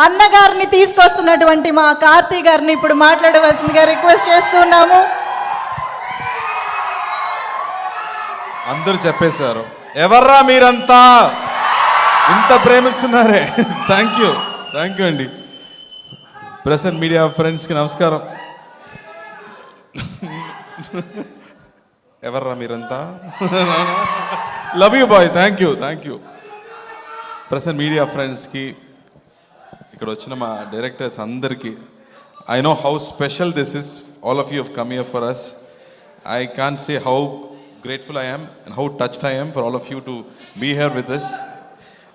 అన్నగారిని తీసుకొస్తున్నటువంటి మా కార్తీ గారిని ఇప్పుడు మాట్లాడవలసిందిగా రిక్వెస్ట్ చేస్తున్నాము. అందరూ చెప్పేశారు, ఎవర్రా మీరంతా ఇంత ప్రేమిస్తున్నారే. థ్యాంక్ యూ అండి. ప్రెస్ అండ్ మీడియా ఫ్రెండ్స్కి నమస్కారం. ఎవర్రా మీరంతా, love you boy. Thank you. Press and media ఫ్రెండ్స్కి, ఇక్కడ వచ్చిన మా డైరెక్టర్స్ అందరికీ, I know how special this is. All of you have come here for us. I can't say how grateful I am and how touched I am for all of you to be here with us.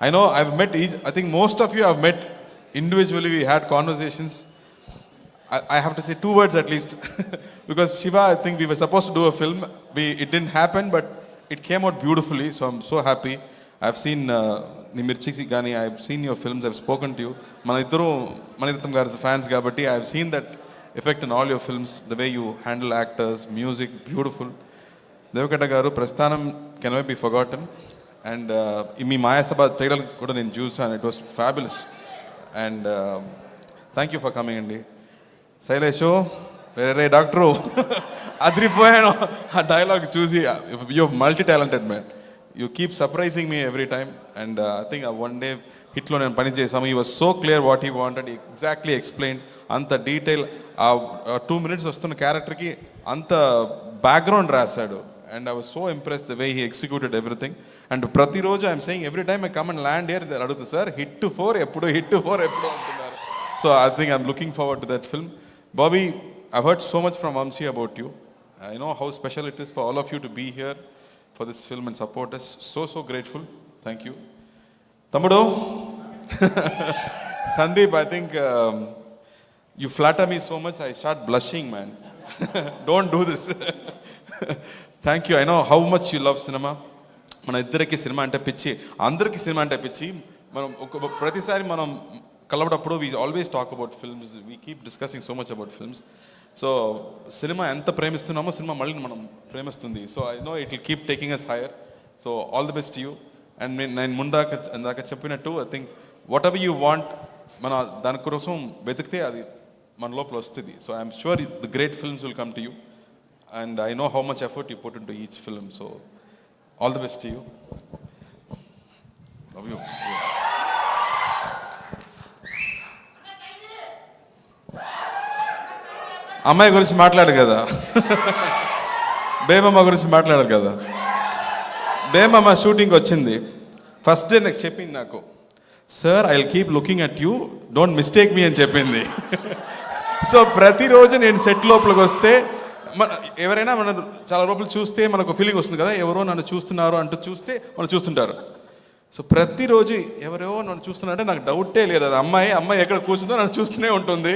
I know I've met I think most of you have met individually. We had conversations. I have to say 2 words at least because Shiva, I think we were supposed to do a film. It didn't happen, but it came out beautifully, so I'm so happy. I've seen Nimirchi Gani, I've seen your films, I've spoken to you. Maniratham garu fans kabatti I've seen that effect in all your films, the way you handle actors, music, beautiful. Devakata garu prasthanam cannot be forgotten, and మీ Mayasabha trailer కూడా నేను చూసాను. It was fabulous, and thank you for coming అండి. శైలేషు వేరే doctor అదిరిపోయాను ఆ dialogue చూసి. You multi talented man, you keep surprising me every time, and I think one day హిట్లో నేను పని చేసాము. He was so clear what he wanted, exactly explain. అంత డీటెయిల్ ఆ 2 minutes వస్తున్న క్యారెక్టర్కి అంత బ్యాక్గ్రౌండ్ రాశాడు. And I was so impressed the way he executed everything. And ప్రతిరోజు I'm saying every time I come and land here, they అడుగుతారు, sir hit 4 ఎప్పుడు అంటున్నారు. So I think I'm looking forward to that film. Bobby, I've heard so much from Vamsi about you. I know how special it is for all of you to be here for this film and support us. So grateful. Thank you. Tamudu, Sandeep, I think you flatter me so much, I start blushing, man. Don't do this. Thank you. I know how much you love cinema. మన ఇద్దరికి cinema అంటే పిచ్చి, అందరికీ cinema అంటే పిచ్చి. మనం ప్రతిసారి మనం కలవడప్పుడు we always talk about films, we keep discussing so much about films. So cinema ఎంత ప్రేమిస్తున్నామో సినిమా మళ్ళీ మనం ప్రేమిస్తుంది. So I know it will keep taking us higher. So all the best you. And నేను ఇందాక చెప్పినట్టు I think whatever you want, మన దానికోసం వెతికితే అది మన లోపల వస్తుంది. So I'm sure the great films will come to you. And I know how much effort you put into each film. So, all the best to you. Love you. అమ్మాయి గురించి మాట్లాడారు కదా, బేమమ్మ గురించి మాట్లాడారు కదా. బేమమ్మ షూటింగ్కి వచ్చింది. ఫస్ట్ డే నాకు చెప్పింది, నాకు sir I will keep looking at you, don't mistake me అని చెప్పింది. సో ప్రతిరోజు నేను సెట్ లోపలికి వస్తే ఎవరైనా మన చాలా రోజులు చూస్తే మనకు ఫీలింగ్ వస్తుంది కదా, ఎవరో నన్ను చూస్తున్నారు అంటూ చూస్తే మనం చూస్తుంటారు. సో ప్రతిరోజు ఎవరో నన్ను చూస్తున్నారంటే నాకు డౌటే లేదు, అది అమ్మాయి ఎక్కడ కూర్చుందో నన్ను చూస్తూనే ఉంటుంది.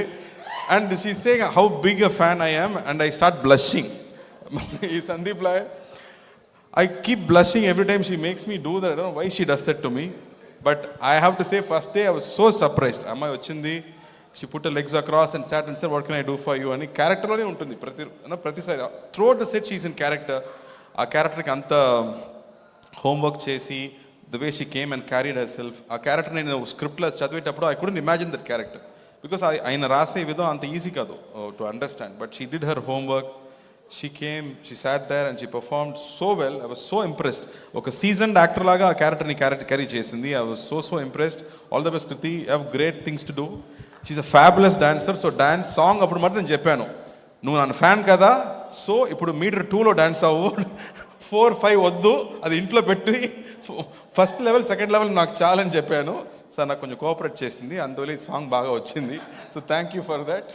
And she saying how big a fan I am, and I start blushing. ఈ Sandeep లాయ్ I keep blushing every time she makes me do that. I don't know why she does that to me. But I have to say, first day I was so surprised. Amma ochindi, she put her legs across and sat and said, what can I do for you? Ani character lone untundi prati side. Throughout the set she is in character. Aa character ki anta homework chesi, the way she came and carried herself. Aa character nenu script la chadivetappudu I couldn't imagine that character. Because ayina rase vidham anta easy kadu to understand. But she did her homework. She came, she sat there and she performed so well. I was so impressed. Oka seasoned actor laga a character ni carry chesindi. I was so impressed. All the best, Kriti. You have great things to do. She's a fabulous dancer. So dance song appudu matram cheppanu. Nu nan fan kada. So ippudu meter 2 lo dance avvu. 4, 5 oddu. Adi intlo petti first level, second level నాకు చాలు అని చెప్పాను. Sir నాకు కొంచెం cooperate చేసింది, అందువల్ల ఈ song బాగా వచ్చింది. So thank you for that.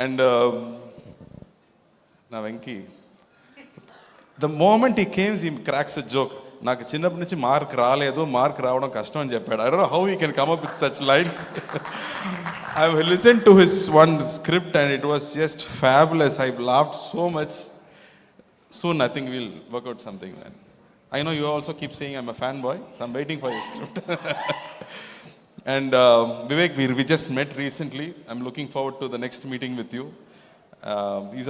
And నా వెంకీ, ద మూమెంట్ ఈ కేమ్స్ ఈ క్రాక్స్ జోక్. నాకు చిన్నప్పటి నుంచి మార్క్ రాలేదు, మార్క్ రావడం కష్టం అని చెప్పాడు. I don't know how he can come up with such lines. I have listened to his one script and it was just fabulous. I laughed so much. Soon I think we'll work out something, man. I know you also keep saying I'm a fanboy, so I'm waiting for your script. And Vivek, we just met recently. I'm looking forward to the next meeting with you. He's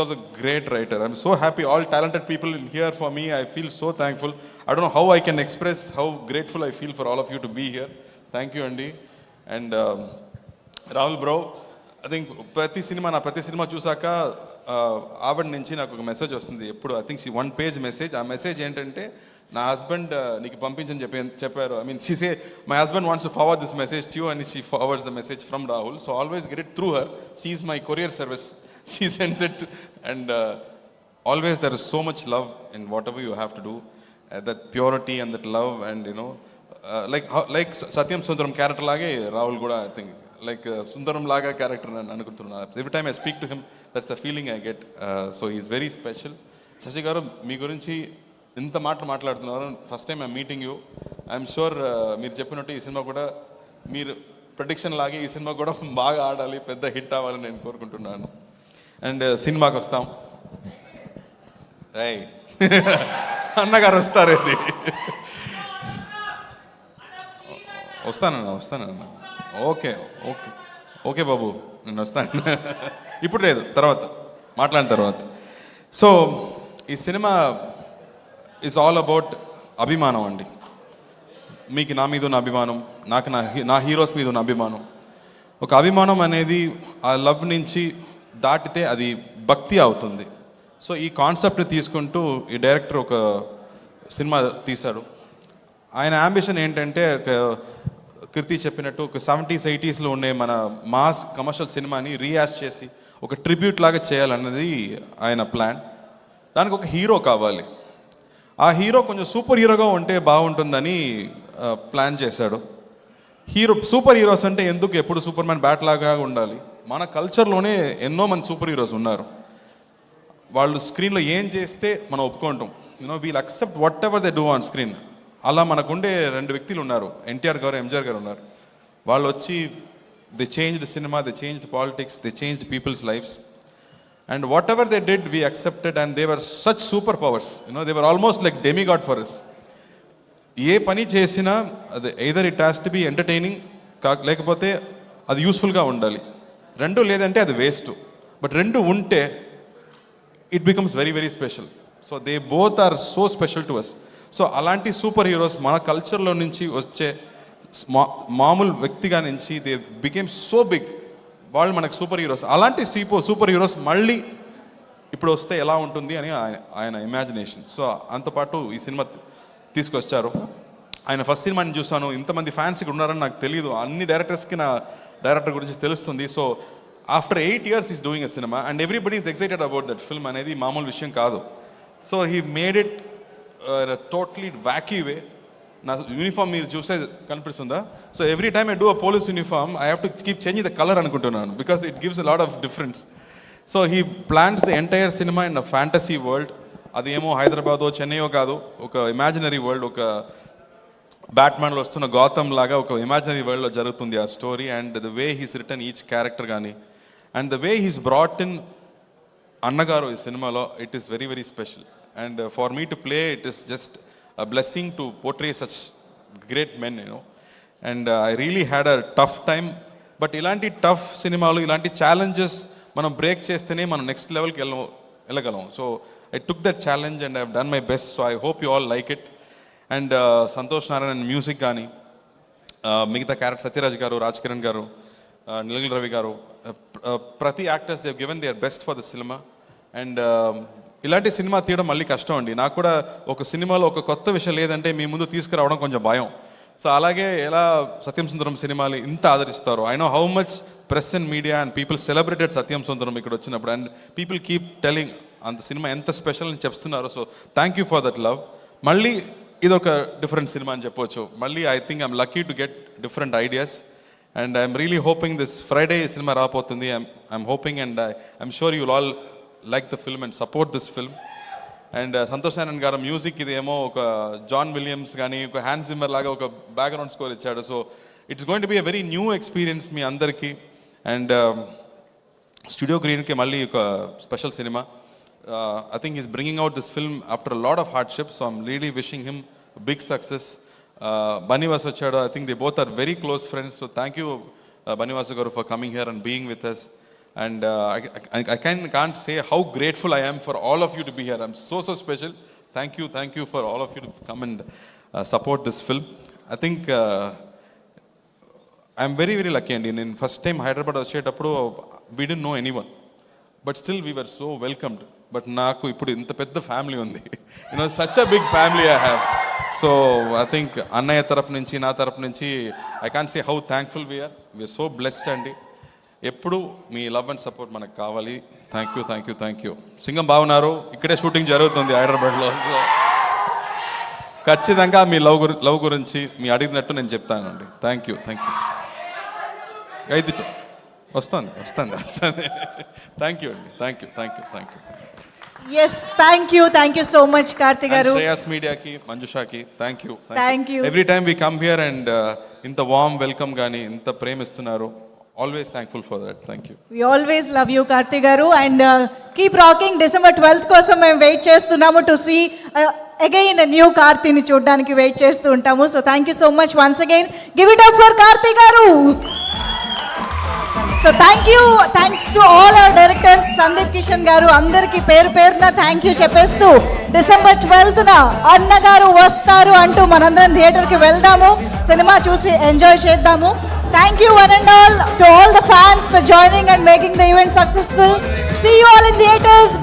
also a great writer. I'm so happy. All talented people in here for me. I feel so thankful. I don't know how I can express how grateful I feel for all of you to be here. Thank you, Andy. And Rahul bro, I think ప్రతి cinema చూసాక ఆవిడ నుంచి నాకు ఒక message వస్తుంది ఎప్పుడు. I think 1 page message. ఆ message ఏంటంటే, నా హస్బెండ్ నీకు పంపించని చెప్పారు. I mean she say my husband wants to forward this message to you and she forwards the message from Rahul. So always get it through her. She is my courier service. She sends it and always there is so much love in whatever you have to do, that purity and that love, and you know, like Satyam Sundaram character lage Rahul kuda, I think like Sundaram laga character nanu anukuntunna. Every time I speak to him, that's the feeling I get. So he is very special. Shashi garu, మీ గురించి ఇంత మాట్లాడుతున్నారు. First time I'm meeting you. I'm sure మీరు చెప్పినట్టు ఈ cinema కూడా మీరు prediction లాగే ఈ సినిమా కూడా బాగా ఆడాలి, పెద్ద హిట్ అవ్వాలని నేను కోరుకుంటున్నాను. అండ్ సినిమాకి వస్తాం. రై అన్నగారు వస్తారు. ఇది వస్తానన్నా. ఓకే బాబు, నేను వస్తాను. ఇప్పుడు లేదు, తర్వాత మాట్లాడిన తర్వాత. సో ఈ సినిమా ఈజ్ ఆల్ అబౌట్ అభిమానం అండి. మీకు నా మీద ఉన్న అభిమానం, నాకు నా హీరోస్ మీద ఉన్న అభిమానం. ఒక అభిమానం అనేది ఆ లవ్ నుంచి దాటితే అది భక్తి అవుతుంది. సో ఈ కాన్సెప్ట్ని తీసుకుంటూ ఈ డైరెక్టర్ ఒక సినిమా తీశాడు. ఆయన అంబిషన్ ఏంటంటే, కీర్తి చెప్పినట్టు ఒక 70s 80sలో ఉండే మన మాస్ కమర్షియల్ సినిమాని రీయాస్ట్ చేసి ఒక ట్రిబ్యూట్ లాగా చేయాలన్నది ఆయన ప్లాన్. దానికి ఒక హీరో కావాలి. ఆ హీరో కొంచెం సూపర్ హీరోగా ఉంటే బాగుంటుందని ప్లాన్ చేశాడు. సూపర్ హీరోస్ అంటే ఎందుకు ఎప్పుడు సూపర్ మ్యాన్ బ్యాట్ లాగా ఉండాలి? మన కల్చర్లోనే ఎన్నో మంది సూపర్ హీరోస్ ఉన్నారు. వాళ్ళు స్క్రీన్లో ఏం చేస్తే మనం ఒప్పుకుంటాం. You know we'll accept whatever they do on screen. అలా మనకుండే 2 వ్యక్తులు ఉన్నారు, ఎన్టీఆర్ గారు, ఎంజీఆర్ గారు ఉన్నారు. వాళ్ళు వచ్చి they changed cinema, they changed politics, they changed people's lifes. And whatever they did we accepted and they were such super powers. You know they were almost like demigod for us. ఏ పని చేసినా అది either it has to be entertaining, లేకపోతే అది యూస్ఫుల్గా ఉండాలి. 2 లేదంటే అది వేస్ట్. బట్ 2 ఉంటే it becomes very very special. So they both are so special to us. So అలాంటి సూపర్ హీరోస్ మన కల్చర్లో నుంచి వచ్చే మామూలు వ్యక్తిగా నుంచి దే బికేమ్ సో బిగ్. వాళ్ళు మనకు సూపర్ హీరోస్. అలాంటి సూపర్ హీరోస్ మళ్ళీ ఇప్పుడు వస్తే ఎలా ఉంటుంది అని ఆయన ఇమాజినేషన్. సో అంతపాటు ఈ సినిమా తీసుకొచ్చారు. ఆయన ఫస్ట్ సినిమాని చూసాను. ఇంతమంది ఫ్యాన్స్ ఇక్కడ ఉన్నారని నాకు తెలియదు. అన్ని డైరెక్టర్స్కి నా డైరెక్టర్ గురించి తెలుస్తుంది. So after 8 years is doing a cinema and everybody is excited about that film అనేది మామూలు విషయం కాదు. So he made it totally wacky way. నా యూనిఫామ్ మీరు చూసే కనిపిస్తుందా? So every time I do a police uniform I have to keep changing the colour అనుకుంటున్నాను, because it gives a lot of difference. So he plans the entire cinema in a fantasy world. అది ఏమో హైదరాబాదో చెన్నైయో కాదు, ఒక imaginary world. ఒక బ్యాట్మ్యాన్లో వస్తున్న గౌతమ్ లాగా ఒక imaginary వరల్డ్లో జరుగుతుంది ఆ story. And the way he's written each character కానీ and the way he's brought in అన్నగారు ఈ సినిమాలో, it is very very special. And for me to play it is just a blessing to portray such great men, you know. And I really had a tough time. But ఇలాంటి tough సినిమాలు, ఇలాంటి challenges మనం break చేస్తేనే మనం next లెవెల్కి వెళ్ళగలం. So I took that challenge and I've done my best. So I hope you all like it. And Santosh Narayan music gaani, migitha character Satyaraj garu, Raj Kiran garu, Nilgal Ravi garu, prati actors they've given their best for the cinema. And ఇలాంటి cinema తీయడం మళ్ళీ కష్టం అండి. నాకు కూడా ఒక సినిమాలో ఒక కొత్త విషయం లేదంటే మీ ముందు తీసుకురావడం కొంచెం భయం. సో అలాగే ఎలా సత్యం సుందరం సినిమాలు ఇంత ఆదరిస్తారు. I know how much press and media and people celebrated Satyam Sundaram ఇక్కడ వచ్చినప్పుడు. అండ్ పీపుల్ కీప్ టెలింగ్ అంత సినిమా ఎంత స్పెషల్ అని చెప్తున్నారు. So thank you for that love. మళ్ళీ ఇది ఒక డిఫరెంట్ సినిమా అని చెప్పవచ్చు. మళ్ళీ I think I'm lucky to get different ideas. And I'm really hoping this Friday cinema రాబోతుంది. I'm hoping and I'm sure you will all like the film and support this film. And Santosh Narayan గారు music ఇదేమో ఒక John Williams కానీ ఒక హ్యాన్స్ Zimmer లాగా ఒక background score ఇచ్చాడు. So it's going to be a very new experience మీ అందరికీ. అండ్ స్టూడియో గ్రీన్కి మళ్ళీ ఒక special cinema. I think he's bringing out this film after a lot of hardship, so I'm really wishing him big success. Bunny Vasu Chada, I think they both are very close friends, so thank you Bunny Vasu garu for coming here and being with us. And I can't say how grateful I am for all of you to be here. I'm so special. Thank you for all of you to come and support this film. I think I'm very very lucky అండి. నేను first time Hyderabad వచ్చేటప్పుడు we don't know anyone, but still we were so welcomed. But నాకు ఇప్పుడు ఇంత పెద్ద family ఉంది, you know such a big family I have. So I think అన్నయ్య తరపు నుంచి నా తరపు నుంచి I can't say how thankful we are so blessed అండి. ఎప్పుడు మీ లవ్ అండ్ సపోర్ట్ మనకు కావాలి. Thank you thank you thank you. Singam బాగున్నారు, ఇక్కడే షూటింగ్ జరుగుతుంది హైదరాబాద్లో. సో ఖచ్చితంగా మీ లవ్ గురించి మీ అడిగినట్టు నేను చెప్తానండి. Thank you thank you. అయితే వస్తుంది. థ్యాంక్ యూ అండి. Thank you. Yes, thank you so much Karthi garu. Shreyas మీడియాకి, మంజుషాకి thank you. Thank you. Every time we come here and ఇంత వార్మ్ వెల్కమ్ కానీ ఇంత ప్రేమిస్తున్నారు. Always thankful for that. Thank you. We always love you Karthi garu and keep rocking. December 12th కోసం మేము wait చేస్తున్నాము to see again new కార్తీని చూడడానికి wait చేస్తూ ఉంటాము. So thank you so much once again. Give it up for Karthi garu. So thanks to all our directors, Sandeep Kishan garu, అందరికి పేరు పేరున థ్యాంక్ యూ చెప్పేస్తూ December 12th అన్నగారు వస్తారు అంటూ మనందరం థియేటర్కి వెళ్దాము, సినిమా చూసి ఎంజాయ్ చేద్దాము. Thank you one and all to all the fans for joining and making the event successful. See you all in theatres.